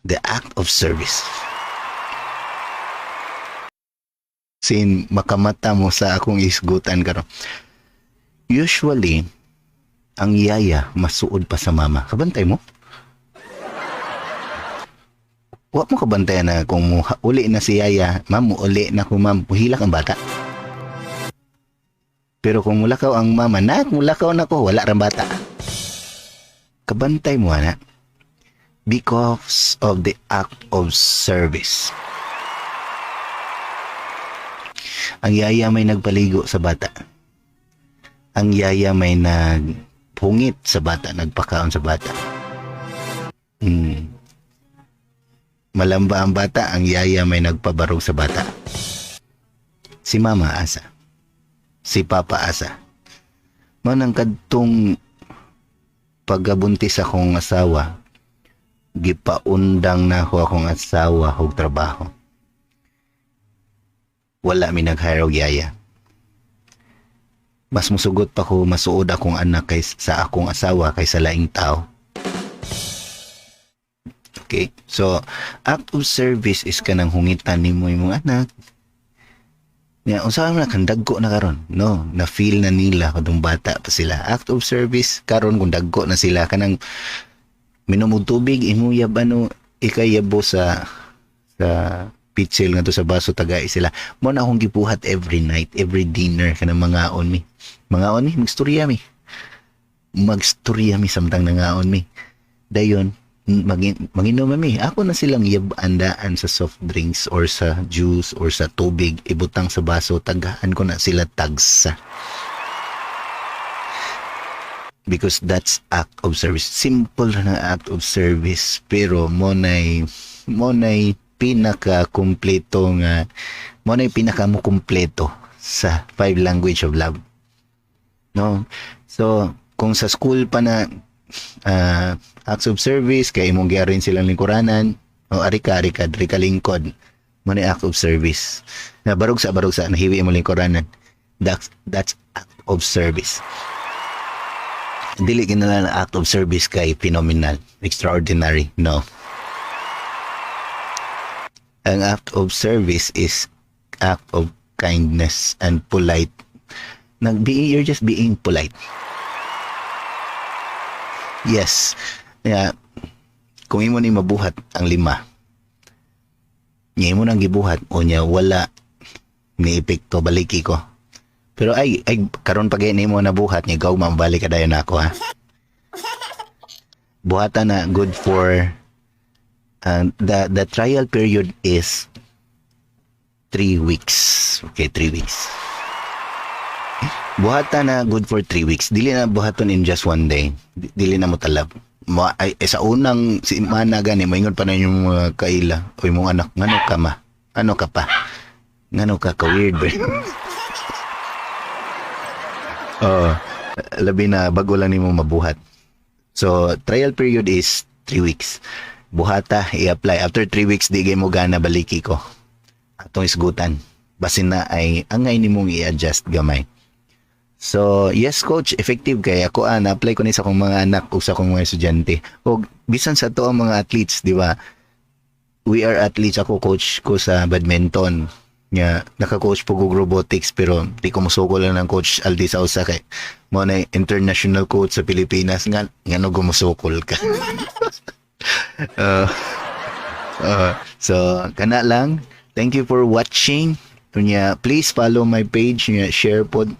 The act of service. Sin makamata mo sa akong isgutan karon. Usually, ang yaya masuod pa sa mama. Kabantay mo? Wa mo kabantayan na kung uli na si yaya, ma'am, uli na ko ma'am, hilak ang bata. Pero kung mulakaw ang mama, mulakaw na ko, wala rang bata. Kabantay mo na. Because of the act of service. Ang yaya may nagpaligo sa bata. Ang yaya may nagpungit sa bata, nagpakaon sa bata. Malamba ang bata, ang yaya may nagpabarog sa bata. Si mama asa. Si papa asa. Manang kadtong pagabuntis akong asawa, gipaundang na ako akong asawa og trabaho. Wala mi nag-hire og yaya. Mas musugot pa ko masuod akong anak sa akong asawa kaysa laing tao. Okay? So, act of service is kanang hungitan nimo imong anak. Nga, usaha na kang dagko na karon, no? Na-feel na nila kung bata pa sila. Act of service, karon kung dagko na sila, kanang minumog tubig, imuyab ikayabo sa pitsil nga to sa baso, tagay sila. Mo na akong gibuhat every night, every dinner, kanang mangaon mi. Mangaon mi, magstorya mi. Magstorya mi samtang nangaon mi. Dayon, maginom mi. Ako na silang yabandaan sa soft drinks or sa juice or sa tubig, ibutang sa baso, tagaan ko na sila tagsa. Because that's act of service. Simple na act of service, pero monay pinaka-kumpleto nga, monay pinaka-mukumpleto sa 5 language of love. No? So, kung sa school pa na acts of service, kay imong giarin silang lingkuranan, o arika lingkod, monay act of service. Na barog sa nahiwi imong lingkuranan. That's act of service. Dili kinala na act of service kay phenomenal, extraordinary, no. Ang act of service is act of kindness and polite. You're just being polite. Yes. Yeah. Kung imo ni mabuhat ang 5, niya mo nang gibuhat o niya wala ni epekto baliki ko. Pero ay karon pag ni mo nabuhat niya gaw mambalik kadayon nako ha. Buhatan na good for the trial period is 3 weeks. Okay, 3 weeks. Buhatan na good for 3 weeks. Dili na buhaton in just 1 day. Dili na mo talab. Sa unang si mana gani maingon pa na yung mga kaila o yung mga anak, ngano ka ma? Ano ka pa? Ngano ka weird ba? Labi na bago lang nimo mabuhat. So, trial period is 3 weeks. Buhata, i-apply. After 3 weeks, di mo gana baliki ko. Atong isgutan. Basin na ay angay nimong i-adjust gamay. So, yes coach, effective kay ako na-apply ko ni sa akong mga anak o sa akong mga estudyante. O bisan sa to ang mga athletes, di ba? We are athletes. Ako coach ko sa badminton. Nga, naka-coach po ko robotics pero di ko musukol lang ng coach Aldi Sausa kay mo na international coach sa Pilipinas nga no gumusukol ka. So, kana lang. Thank you for watching. Kunya, please follow my page, share pod